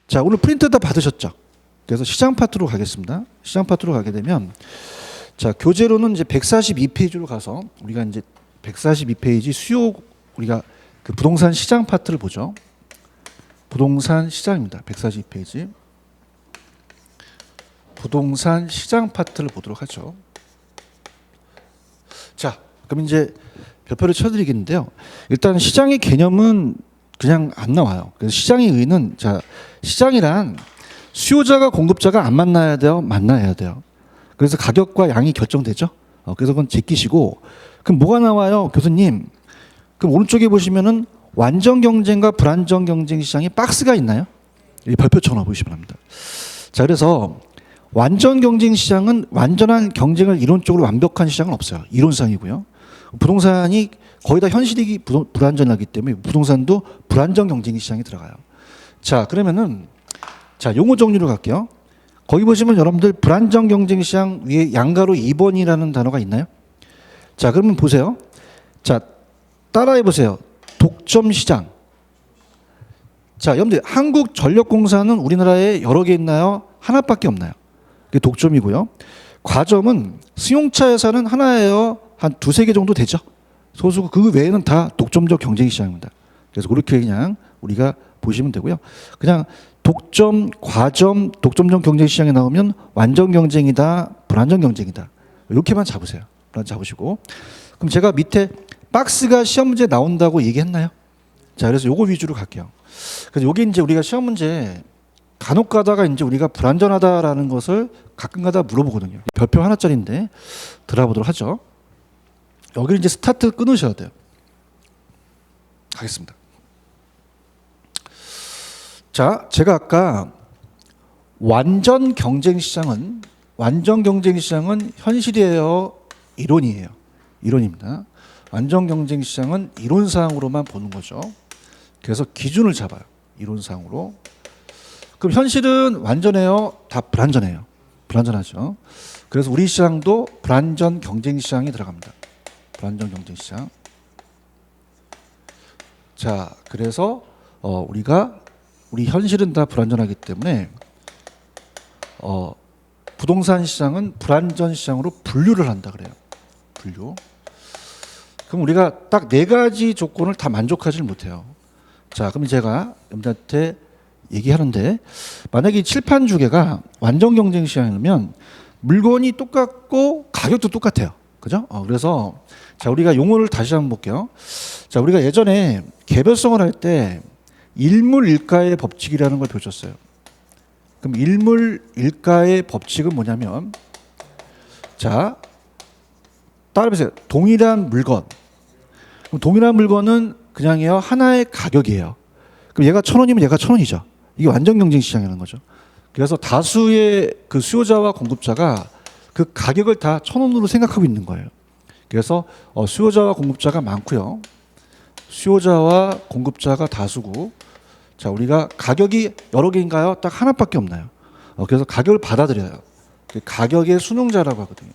자, 오늘 프린트 다 받으셨죠? 그래서 시장 파트로 가겠습니다. 시장 파트로 가게 되면 자, 교재로는 이제 142페이지로 가서 우리가 이제 142페이지 수요 우리가 그 부동산 시장 파트를 보죠. 부동산 시장입니다. 142페이지. 부동산 시장 파트를 보도록 하죠. 자, 그럼 이제 별표를 쳐드리겠는데요. 일단 시장의 개념은 그냥 안 나와요. 그래서 시장의 의의는 자, 시장이란 수요자가 공급자가 안 만나야 돼요, 만나야 돼요. 그래서 가격과 양이 결정되죠. 그래서 그건 제끼시고 그럼 뭐가 나와요, 교수님? 그럼 오른쪽에 보시면은 완전 경쟁과 불완전 경쟁 시장에 박스가 있나요? 이 별표처럼 보시면 합니다. 자, 그래서 완전 경쟁 시장은 완전한 경쟁을 이론적으로 완벽한 시장은 없어요. 이론상이고요. 부동산이 거의 다 현실이기 불완전하기 때문에 부동산도 불완전 경쟁 시장에 들어가요. 자, 그러면은 자, 용어 정리로 갈게요. 거기 보시면 여러분들 불완전 경쟁 시장 위에 양가로 2번이라는 단어가 있나요? 자, 그러면 보세요. 자, 따라해 보세요. 독점 시장. 자, 여러분들 한국전력공사는 우리나라에 여러 개 있나요? 하나밖에 없나요? 그게 독점이고요. 과점은 승용차 회사는 하나예요. 한 두세 개 정도 되죠. 소수고 그 외에는 다 독점적 경쟁 시장입니다. 그래서 그렇게 그냥 우리가 보시면 되고요. 그냥 독점, 과점, 독점적 경쟁 시장에 나오면 완전 경쟁이다, 불완전 경쟁이다. 이렇게만 잡으세요. 잡으시고. 그럼 제가 밑에 박스가 시험 문제 나온다고 얘기했나요? 자, 그래서 요거 위주로 갈게요. 그래서 요게 이제 우리가 시험 문제 간혹 가다가 이제 우리가 불완전하다라는 것을 가끔 가다 물어보거든요. 별표 하나짜리인데 들어보도록 하죠. 여기를 이제 스타트 끊으셔야 돼요. 가겠습니다. 자, 제가 아까 완전 경쟁 시장은 현실이에요, 이론이에요? 이론입니다. 완전 경쟁 시장은 이론상으로만 보는 거죠. 그래서 기준을 잡아요. 이론상으로. 그럼 현실은 완전해요, 다 불완전해요? 불완전하죠. 그래서 우리 시장도 불완전 경쟁 시장에 들어갑니다. 불완전 경쟁 시장. 자, 그래서 우리 현실은 다 불완전하기 때문에 부동산 시장은 불완전 시장으로 분류를 한다 그래요. 분류. 그럼 우리가 딱 네 가지 조건을 다 만족하지는 못해요. 자, 그럼 제가 여러분들한테 얘기하는데 만약에 칠판 주계가 완전 경쟁 시장이면 물건이 똑같고 가격도 똑같아요. 그죠? 그래서 자, 우리가 용어를 다시 한번 볼게요. 자, 우리가 예전에 개별성을 할 때 일물일가의 법칙이라는 걸 배웠어요. 그럼 일물일가의 법칙은 뭐냐면 자, 따라해보세요. 동일한 물건. 그럼 동일한 물건은 그냥요 하나의 가격이에요. 그럼 얘가 1,000원이면 얘가 1,000원이죠. 이게 완전 경쟁 시장이라는 거죠. 그래서 다수의 그 수요자와 공급자가 그 가격을 다 1,000원으로 생각하고 있는 거예요. 그래서 수요자와 공급자가 많고요. 수요자와 공급자가 다수고, 자, 우리가 가격이 여러 개인가요? 딱 하나밖에 없나요? 그래서 가격을 받아들여요. 가격의 순응자라고 하거든요.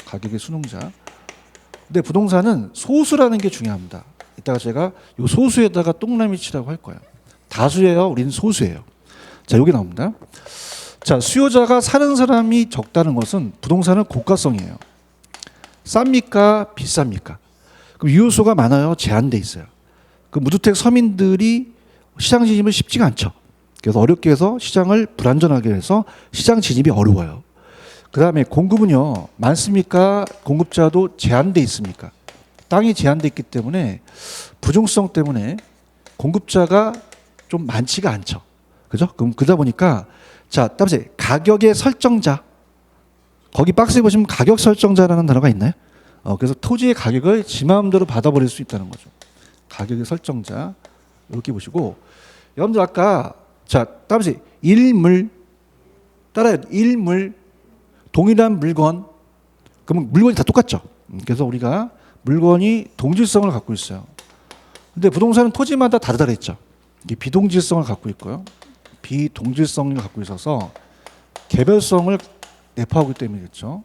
가격의 순응자. 근데 부동산은 소수라는 게 중요합니다. 이따가 제가 이 소수에다가 동그라미 치라고 할 거예요. 다수예요, 우리는 소수예요. 자, 여기 나옵니다. 자, 수요자가 사는 사람이 적다는 것은 부동산은 고가성이에요. 쌉니까? 비쌉니까? 그럼 유효소가 많아요? 제한돼 있어요. 그 무주택 서민들이 시장 진입은 쉽지가 않죠. 그래서 어렵게 해서 시장을 불안전하게 해서 시장 진입이 어려워요. 그 다음에 공급은요, 많습니까? 공급자도 제한돼 있습니까? 땅이 제한돼 있기 때문에 부중성 때문에 공급자가 좀 많지가 않죠. 그죠? 그럼 그러다 보니까 자, 따라서 가격의 설정자. 거기 박스에 보시면 가격 설정자라는 단어가 있나요? 그래서 토지의 가격을 지 마음대로 받아버릴 수 있다는 거죠. 가격의 설정자. 이렇게 보시고 여러분들 아까 자, 따라서 일물 따라요. 일물 동일한 물건. 그러면 물건이 다 똑같죠. 그래서 우리가 물건이 동질성을 갖고 있어요. 근데 부동산은 토지마다 다르다 그랬죠. 이게 비동질성을 갖고 있고요. 비동질성을 갖고 있어서 개별성을 내포하기 때문이겠죠.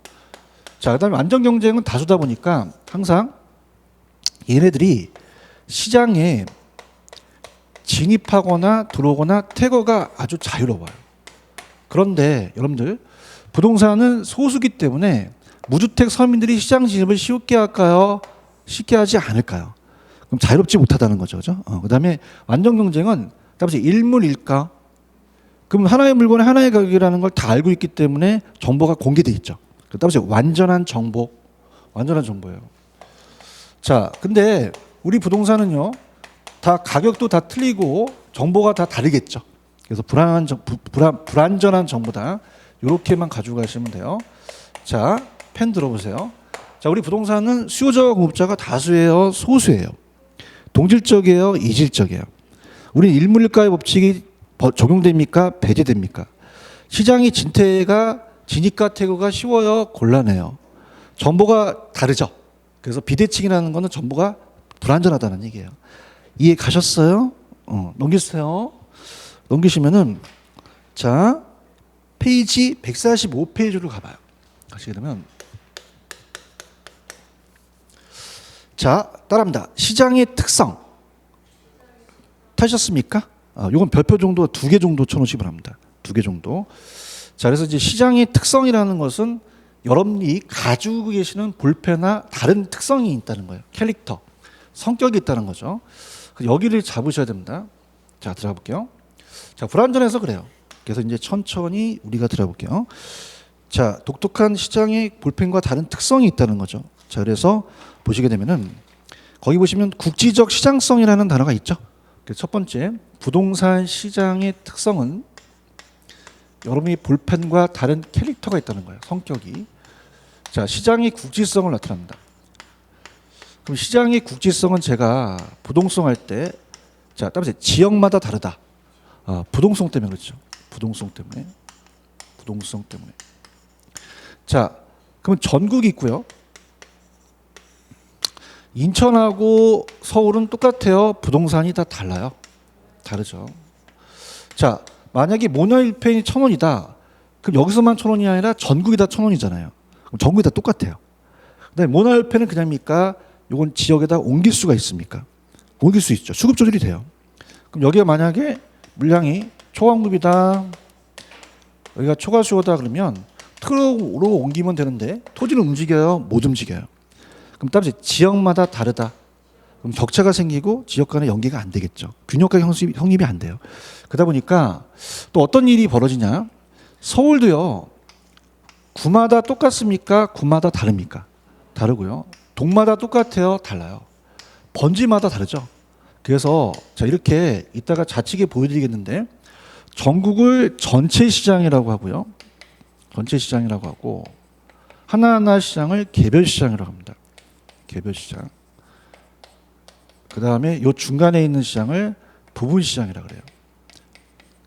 자, 그다음에 완전 경쟁은 다수다 보니까 항상 얘네들이 시장에 진입하거나 들어오거나 퇴거가 아주 자유로워요. 그런데 여러분들 부동산은 소수기 때문에 무주택 서민들이 시장 진입을 쉽게 할까요? 쉽게 하지 않을까요? 그럼 자유롭지 못하다는 거죠. 그죠? 그다음에 완전 경쟁은 따라서 일물일가. 그럼 하나의 물건에 하나의 가격이라는 걸 다 알고 있기 때문에 정보가 공개돼 있죠. 따라서 완전한 정보. 완전한 정보예요. 자, 근데 우리 부동산은요. 다 가격도 다 틀리고 정보가 다 다르겠죠. 그래서 불안전한 정보다 이렇게만 가지고 가시면 돼요. 자, 펜 들어보세요. 자, 우리 부동산은 수요자와 공급자가 다수예요, 소수예요? 동질적이에요, 이질적이에요? 우리 일물일가의 법칙이 적용됩니까? 배제됩니까? 시장이 진입과 퇴거가 쉬워요, 곤란해요? 정보가 다르죠. 그래서 비대칭이라는 거는 정보가 불안전하다는 얘기예요. 이해 가셨어요? 넘기세요. 넘기시면은 자, 페이지 145페이지로 가봐요. 가시게 되면 자, 따라합니다. 시장의 특성 타셨습니까? 요건 별표 정도 2개 정도 쳐놓으시기 바랍니다. 2개 정도. 자, 그래서 이제 시장의 특성이라는 것은 여러분이 가지고 계시는 볼펜이나 다른 특성이 있다는 거예요. 캐릭터, 성격이 있다는 거죠. 여기를 잡으셔야 됩니다. 자, 들어가 볼게요. 자, 불안전해서 그래요. 그래서 이제 천천히 우리가 들어가 볼게요. 자, 독특한 시장의 볼펜과 다른 특성이 있다는 거죠. 자, 그래서 보시게 되면은 거기 보시면 국지적 시장성이라는 단어가 있죠. 첫 번째, 부동산 시장의 특성은 여러분이 볼펜과 다른 캐릭터가 있다는 거예요. 성격이. 자, 시장의 국지성을 나타납니다. 그럼 시장의 국지성은 제가 부동성 할 때, 자, 따라서 지역마다 다르다. 부동성 때문에 그렇죠. 부동성 때문에. 부동성 때문에. 자, 그러면 전국이 있고요. 인천하고 서울은 똑같아요. 부동산이 다 달라요. 다르죠. 자, 만약에 모노일펜이 1,000원이다. 그럼 여기서만 1,000원이 아니라 전국이 다 1,000원이잖아요. 그럼 전국이 다 똑같아요. 그다음에 모노일펜은 그냥입니까? 이건 지역에다 옮길 수가 있습니까? 옮길 수 있죠. 수급 조절이 돼요. 그럼 여기가 만약에 물량이 초강급이다. 여기가 초과수요다 그러면 트럭으로 옮기면 되는데 토지는 움직여요? 못 움직여요? 그럼 따라서 지역마다 다르다. 그럼 격차가 생기고 지역 간의 연계가 안 되겠죠. 균형가 형립이 안 돼요. 그러다 보니까 또 어떤 일이 벌어지냐. 서울도요. 구마다 똑같습니까? 구마다 다릅니까? 다르고요. 동마다 똑같아요? 달라요. 번지마다 다르죠. 그래서 자, 이렇게 이따가 좌측에 보여드리겠는데 전국을 전체 시장이라고 하고요. 전체 시장이라고 하고 하나하나 시장을 개별 시장이라고 합니다. 개별 시장. 그 다음에 이 중간에 있는 시장을 부분 시장이라고 그래요.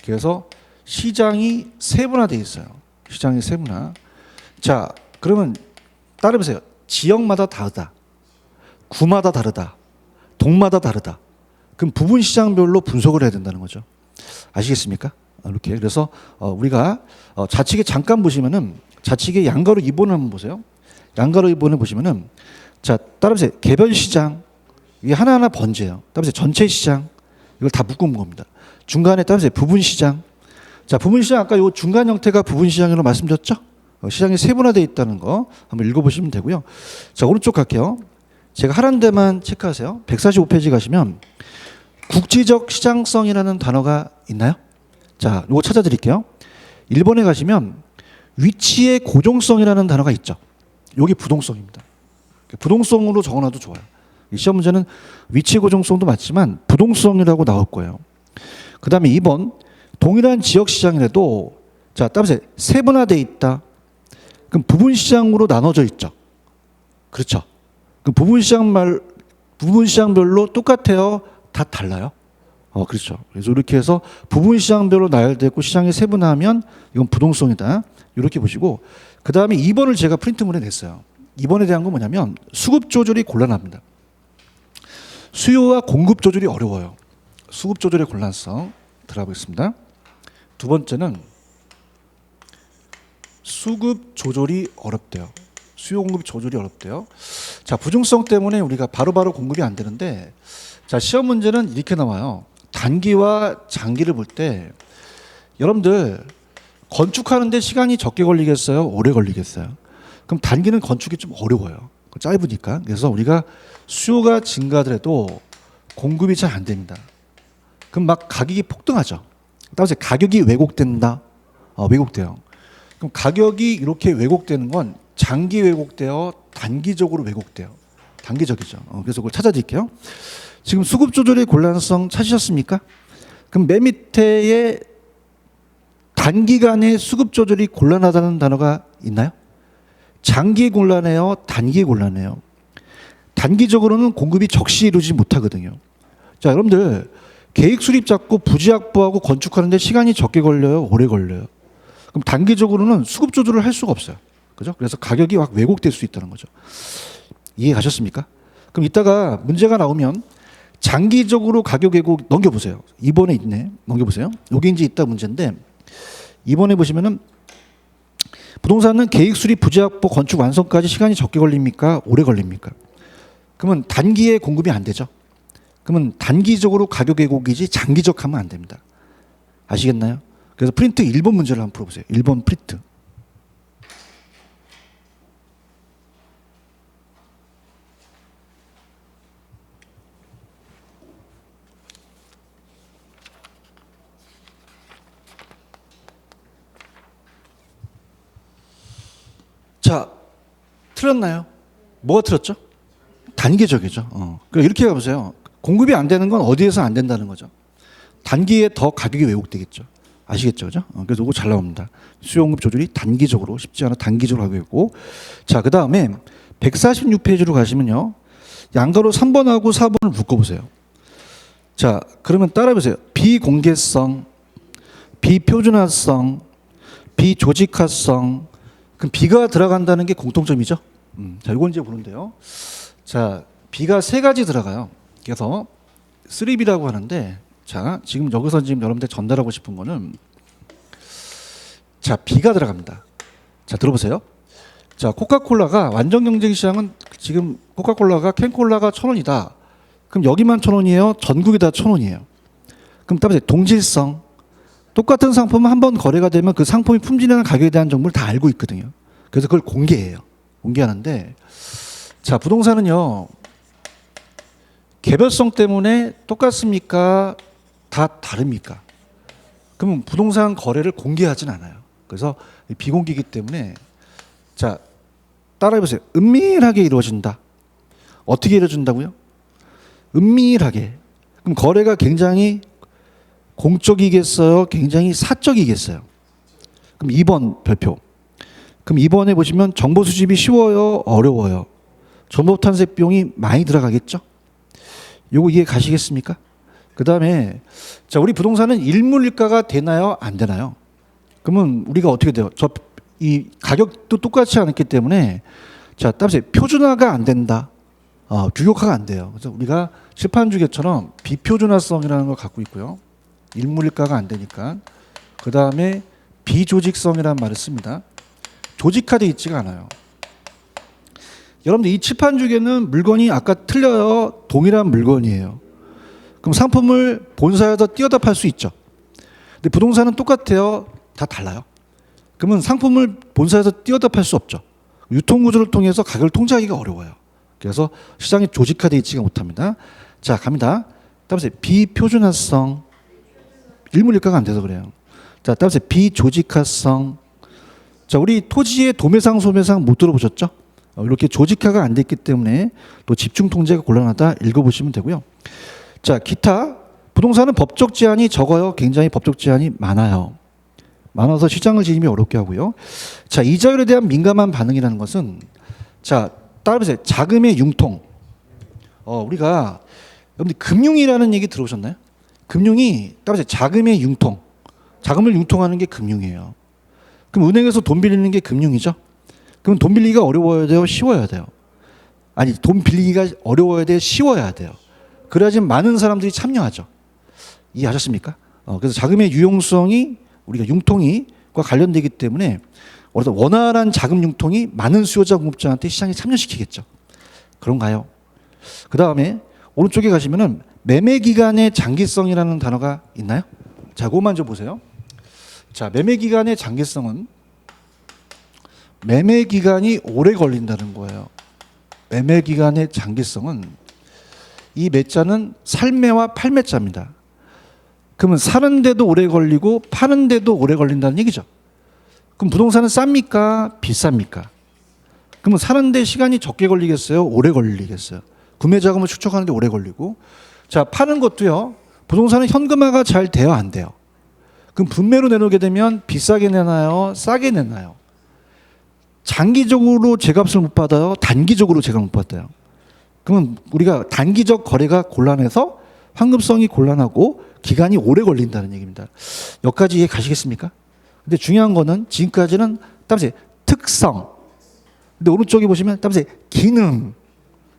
그래서 시장이 세분화되어 있어요. 시장이 세분화. 자, 그러면 따라해보세요. 지역마다 다르다. 구마다 다르다. 동마다 다르다. 그럼 부분 시장별로 분석을 해야 된다는 거죠. 아시겠습니까? 이렇게. 그래서 우리가 좌측에 잠깐 보시면은 좌측에 양가로 2번을 한번 보세요. 양가로 2번을 보시면은 자, 따라해보세요. 개별 시장. 이게 하나하나 번지예요. 따라서 전체 시장. 이걸 다 묶은 겁니다. 중간에 따라서 부분 시장. 자, 부분 시장 아까 요 중간 형태가 부분 시장으로 말씀드렸죠? 시장이 세분화되어 있다는 거 한번 읽어보시면 되고요. 자, 오른쪽 갈게요. 제가 하라는 데만 체크하세요. 145페이지 가시면 국지적 시장성이라는 단어가 있나요? 자, 이거 찾아드릴게요. 1번에 가시면 위치의 고정성이라는 단어가 있죠. 여기 부동성입니다. 부동성으로 적어놔도 좋아요. 시험 문제는 위치 고정성도 맞지만 부동성이라고 나올 거예요. 그 다음에 2번 동일한 지역 시장이라도 자, 따라서 세분화되어 있다. 그럼 부분 시장으로 나눠져 있죠. 그렇죠. 그럼 부분 시장별로 똑같아요. 다 달라요. 그렇죠. 그래서 이렇게 해서 부분 시장별로 나열되고 시장이 세분화하면 이건 부동성이다. 이렇게 보시고 그 다음에 2번을 제가 프린트문에 냈어요. 2번에 대한 건 뭐냐면 수급 조절이 곤란합니다. 수요와 공급 조절이 어려워요. 수급 조절의 곤란성 들어가 보겠습니다. 두 번째는 수급 조절이 어렵대요. 수요 공급 조절이 어렵대요. 자, 부중성 때문에 우리가 바로바로 공급이 안 되는데 자, 시험 문제는 이렇게 나와요. 단기와 장기를 볼 때 여러분들 건축하는데 시간이 적게 걸리겠어요? 오래 걸리겠어요? 그럼 단기는 건축이 좀 어려워요. 짧으니까. 그래서 우리가 수요가 증가하더라도 공급이 잘 안 됩니다. 그럼 막 가격이 폭등하죠. 따라서 가격이 왜곡된다. 왜곡돼요. 그럼 가격이 이렇게 왜곡되는 건 장기 왜곡되어 단기적으로 왜곡돼요. 단기적이죠. 그래서 그걸 찾아드릴게요. 지금 수급 조절의 곤란성 찾으셨습니까? 그럼 맨 밑에에 단기간에 수급 조절이 곤란하다는 단어가 있나요? 장기 곤란해요? 단기 곤란해요? 단기적으로는 공급이 적시 이루지 못하거든요. 자, 여러분들 계획 수립 잡고 부지 확보하고 건축하는데 시간이 적게 걸려요? 오래 걸려요? 그럼 단기적으로는 수급 조절을 할 수가 없어요. 그죠? 그래서 가격이 확 왜곡될 수 있다는 거죠. 이해 가셨습니까? 그럼 이따가 문제가 나오면 장기적으로 가격 왜곡 넘겨보세요. 이번에 있네. 넘겨보세요. 여기 이제 있다 문제인데 이번에 보시면은 부동산은 계획 수립 부지 확보 건축 완성까지 시간이 적게 걸립니까? 오래 걸립니까? 그러면 단기에 공급이 안 되죠. 그러면 단기적으로 가격 왜곡이지 장기적 하면 안 됩니다. 아시겠나요? 그래서 프린트 1번 문제를 한번 풀어보세요. 1번 프린트. 자, 틀렸나요? 뭐가 틀렸죠? 단기적이죠. 그러니까 이렇게 가보세요. 공급이 안 되는 건 어디에서 안 된다는 거죠. 단기에 더 가격이 왜곡되겠죠. 아시겠죠? 그죠? 그래서 이거 잘 나옵니다. 수요공급 조절이 단기적으로 쉽지 않아 단기적으로 하고 있고. 자, 그 다음에 146페이지로 가시면요. 양가로 3번하고 4번을 묶어보세요. 자, 그러면 따라해보세요. 비공개성, 비표준화성, 비조직화성. 그럼 B가 들어간다는 게 공통점이죠. 자, 이건 이제 보는데요. 자, B가 세 가지 들어가요. 그래서 3B라고 하는데, 자, 지금 여기서 지금 여러분들 전달하고 싶은 거는, 자, B가 들어갑니다. 자, 들어보세요. 자, 코카콜라가 완전 경쟁 시장은 지금 코카콜라가 캔콜라가 1,000원이다. 그럼 여기만 1,000원이에요? 전국이 다 1,000원이에요. 그럼 따라서 동질성. 똑같은 상품은 한 번 거래가 되면 그 상품이 품질이나 가격에 대한 정보를 다 알고 있거든요. 그래서 그걸 공개해요. 공개하는데, 자, 부동산은요, 개별성 때문에 똑같습니까? 다 다릅니까? 그러면 부동산 거래를 공개하진 않아요. 그래서 비공개이기 때문에, 자, 따라해보세요. 은밀하게 이루어진다. 어떻게 이루어진다고요? 은밀하게. 그럼 거래가 굉장히 공적이겠어요? 굉장히 사적이겠어요? 그럼 2번 별표. 그럼 2번에 보시면 정보 수집이 쉬워요? 어려워요? 정보 탄생 비용이 많이 들어가겠죠? 요거 이해 가시겠습니까? 그 다음에 자, 우리 부동산은 일물일가가 되나요? 안 되나요? 그러면 우리가 어떻게 돼요? 이 가격도 똑같지 않기 때문에 자, 따라서 표준화가 안 된다. 규격화가 안 돼요. 그래서 우리가 실판주계처럼 비표준화성이라는 걸 갖고 있고요. 일물일가가 안 되니까. 그 다음에 비조직성이라는 말을 씁니다. 조직화되어 있지가 않아요. 여러분들 이 칠판주계는 물건이 아까 틀려요. 동일한 물건이에요. 그럼 상품을 본사에서 띄어다 팔 수 있죠. 근데 부동산은 똑같아요. 다 달라요. 그러면 상품을 본사에서 띄어다 팔 수 없죠. 유통구조를 통해서 가격을 통제하기가 어려워요. 그래서 시장이 조직화되어 있지가 못합니다. 자, 갑니다. 따라서 비표준화성. 일물일가가 안 돼서 그래요. 자, 따라서 비조직화성. 자, 우리 토지의 도매상, 소매상 못 들어보셨죠? 이렇게 조직화가 안 됐기 때문에 또 집중 통제가 곤란하다 읽어보시면 되고요. 자, 기타. 부동산은 법적 제한이 적어요. 굉장히 법적 제한이 많아요. 많아서 시장을 진입이 어렵게 하고요. 자, 이자율에 대한 민감한 반응이라는 것은 자, 따라보세요. 자금의 융통. 우리가 여러분들 금융이라는 얘기 들어보셨나요? 금융이 따라서 자금의 융통, 자금을 융통하는 게 금융이에요. 그럼 은행에서 돈 빌리는 게 금융이죠. 그럼 돈 빌리기가 어려워야 돼요? 쉬워야 돼요? 아니, 돈 빌리기가 어려워야 돼요? 쉬워야 돼요? 그래야지 많은 사람들이 참여하죠. 이해하셨습니까? 그래서 자금의 유용성이 우리가 융통이과 관련되기 때문에 원활한 자금 융통이 많은 수요자 공급자한테 시장에 참여시키겠죠. 그런가요? 그 다음에 오른쪽에 가시면은 매매 기간의 장기성이라는 단어가 있나요? 자, 그것만 좀 보세요. 자, 매매 기간의 장기성은 매매 기간이 오래 걸린다는 거예요. 매매 기간의 장기성은 이 매자는 살매와 팔매자입니다. 그러면 사는데도 오래 걸리고 파는데도 오래 걸린다는 얘기죠. 그럼 부동산은 쌉니까? 비쌉니까? 그러면 사는데 시간이 적게 걸리겠어요? 오래 걸리겠어요? 구매 자금을 축적하는데 오래 걸리고. 자, 파는 것도요. 부동산은 현금화가 잘 돼요? 안 돼요? 그럼 분매로 내놓게 되면 비싸게 내나요? 싸게 내나요? 장기적으로 제값을 못 받아요? 단기적으로 제값을 못 받아요? 그러면 우리가 단기적 거래가 곤란해서 환급성이 곤란하고 기간이 오래 걸린다는 얘기입니다. 여기까지 이해 가시겠습니까? 근데 중요한 거는 지금까지는 따라서 특성. 근데 오른쪽에 보시면 따라서 기능.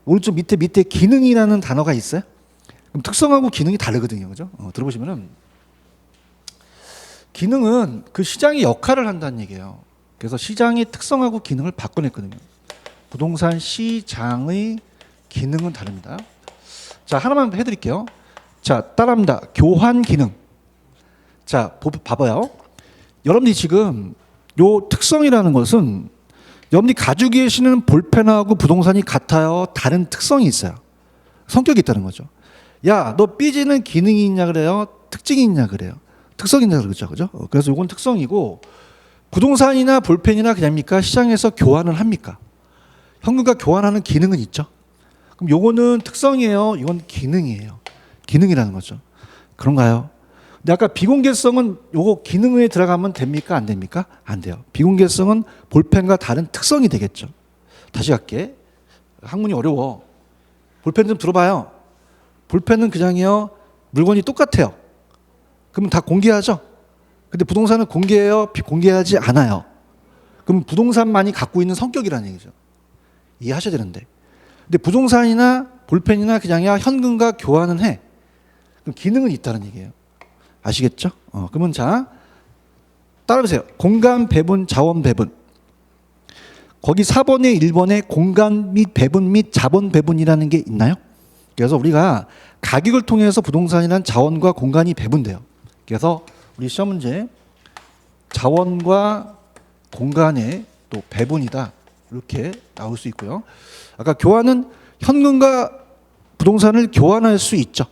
오른쪽 밑에 기능이라는 단어가 있어요. 그럼 특성하고 기능이 다르거든요. 그죠? 들어보시면은 기능은 그 시장의 역할을 한다는 얘기예요. 그래서 시장의 특성하고 기능을 바꿔냈거든요. 부동산 시장의 기능은 다릅니다. 자, 하나만 해드릴게요. 자, 따라합니다. 교환 기능. 자, 봐봐요. 여러분들이 지금 요 특성이라는 것은 여러분들이 가지고 계시는 볼펜하고 부동산이 같아요? 다른 특성이 있어요. 성격이 있다는 거죠. 야, 너 삐지는 기능이 있냐 그래요? 특징이 있냐 그래요? 특성이 있냐 그러죠. 그죠? 그래서 요건 특성이고 부동산이나 볼펜이나 그냥입니까? 시장에서 교환을 합니까? 현금과 교환하는 기능은 있죠. 그럼 요거는 특성이에요? 이건 기능이에요. 기능이라는 거죠. 그런가요? 근데 아까 비공개성은 요거 기능에 들어가면 됩니까? 안 됩니까? 안 돼요. 비공개성은 볼펜과 다른 특성이 되겠죠. 다시 갈게. 학문이 어려워. 볼펜 좀 들어봐요. 볼펜은 그냥요. 물건이 똑같아요. 그러면 다 공개하죠. 근데 부동산은 공개해요? 공개하지 않아요. 그럼 부동산만이 갖고 있는 성격이라는 얘기죠. 이해하셔야 되는데. 근데 부동산이나 볼펜이나 그냥이야 현금과 교환은 해. 그럼 기능은 있다는 얘기예요. 아시겠죠? 그러면 자, 따라보세요. 공간 배분, 자원 배분. 거기 4번에 1번에 공간 및 배분 및 자본 배분이라는 게 있나요? 그래서 우리가 가격을 통해서 부동산이란 자원과 공간이 배분돼요. 그래서 우리 시험 문제 자원과 공간의 또 배분이다. 이렇게 나올 수 있고요. 아까 교환은 현금과 부동산을 교환할 수 있죠.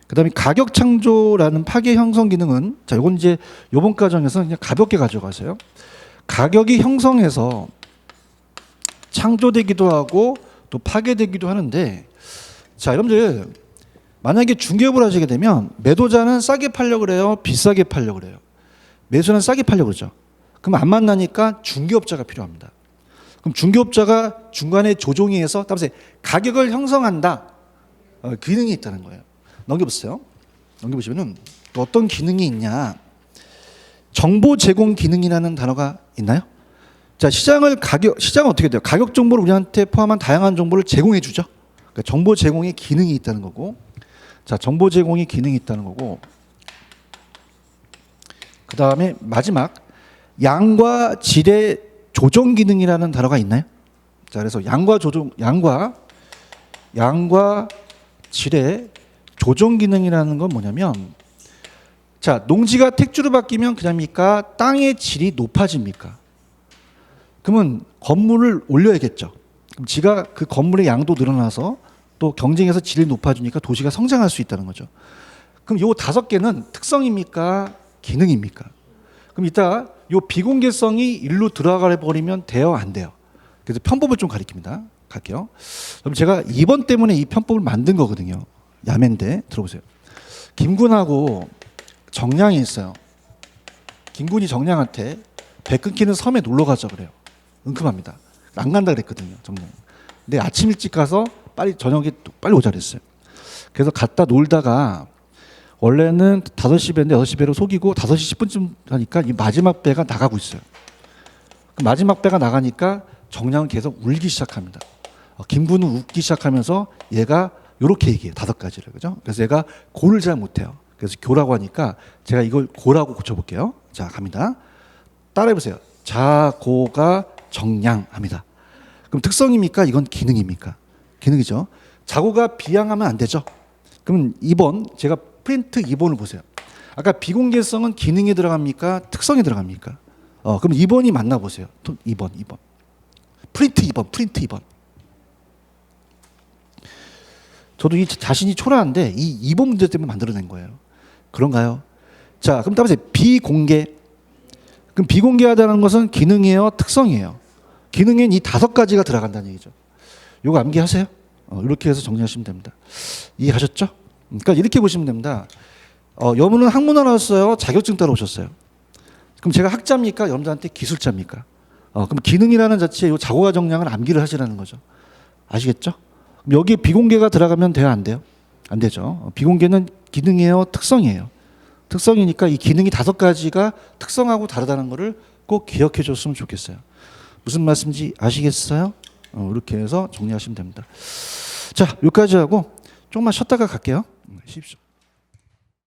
그다음에 가격 창조라는 파괴 형성 기능은 자, 이건 이제 이번 과정에서 그냥 가볍게 가져가세요. 가격이 형성해서 창조되기도 하고 또 파괴되기도 하는데 자, 여러분들 만약에 중개업을 하시게 되면 매도자는 싸게 팔려고 그래요? 비싸게 팔려고 그래요? 매수는 싸게 팔려고 그러죠. 그럼 안 만나니까 중개업자가 필요합니다. 그럼 중개업자가 중간에 조종이 해서 따라서 가격을 형성한다. 기능이 있다는 거예요. 넘겨보세요. 넘겨보시면은 또 어떤 기능이 있냐. 정보 제공 기능이라는 단어가 있나요? 자, 시장은 어떻게 돼요? 가격 정보를 우리한테 포함한 다양한 정보를 제공해 주죠. 그러니까 정보 제공의 기능이 있다는 거고. 자, 정보 제공의 기능이 있다는 거고. 그 다음에 마지막 양과 질의 조정 기능이라는 단어가 있나요? 자, 그래서 양과 질의 조정 기능이라는 건 뭐냐면 자, 농지가 택지로 바뀌면 그냥입니까? 땅의 질이 높아집니까? 그러면 건물을 올려야겠죠. 그럼 지가 그 건물의 양도 늘어나서 또 경쟁에서 질이 높아지니까 도시가 성장할 수 있다는 거죠. 그럼 요 5개는 특성입니까? 기능입니까? 그럼 이따 요 비공개성이 일로 들어가 버리면 돼요? 안 돼요? 그래서 편법을 좀 가리킵니다. 갈게요. 그럼 제가 2번 때문에 이 편법을 만든 거거든요. 야매인데 들어보세요. 김군하고 정량이 있어요. 김군이 정량한테 배 끊기는 섬에 놀러 가자 그래요. 은큼합니다. 안 간다 그랬거든요. 정량. 근데 아침 일찍 가서 저녁에 빨리 오자 그랬어요. 그래서 갔다 놀다가 원래는 5시 배인데 6시 배로 속이고 5시 10분쯤 하니까 이 마지막 배가 나가고 있어요. 그 마지막 배가 나가니까 정량은 계속 울기 시작합니다. 김군은 웃기 시작하면서 얘가 이렇게 얘기해요. 5가지를. 그죠? 그래서 얘가 고를 잘 못해요. 그래서 교라고 하니까 제가 이걸 고라고 고쳐볼게요. 자, 갑니다. 따라해보세요. 자고가 정량합니다. 그럼 특성입니까? 이건 기능입니까? 기능이죠. 자고가 비양하면 안 되죠. 그럼 2번 제가 프린트 2번을 보세요. 아까 비공개성은 기능에 들어갑니까? 특성에 들어갑니까? 그럼 2번이 맞나 보세요. 2번. 프린트 2번. 저도 이 자신이 초라한데 이 2번 문제 때문에 만들어낸 거예요. 그런가요? 자, 그럼 따라서 비공개. 그럼 비공개하다는 것은 기능이에요, 특성이에요? 기능엔 이 5가지가 들어간다는 얘기죠. 이거 암기하세요. 이렇게 해서 정리하시면 됩니다. 이해하셨죠? 그러니까 이렇게 보시면 됩니다. 여러분은 학문화 나왔어요? 자격증 따러 오셨어요? 그럼 제가 학자입니까? 여러분들한테 기술자입니까? 그럼 기능이라는 자체의 이 자고가 정량을 암기를 하시라는 거죠. 아시겠죠? 여기에 비공개가 들어가면 돼요, 안 돼요? 안 되죠. 비공개는 기능이에요, 특성이에요? 특성이니까 이 기능이 5가지가 특성하고 다르다는 것을 꼭 기억해 줬으면 좋겠어요. 무슨 말씀인지 아시겠어요? 이렇게 해서 정리하시면 됩니다. 자, 여기까지 하고 조금만 쉬었다가 갈게요. 쉬십시오.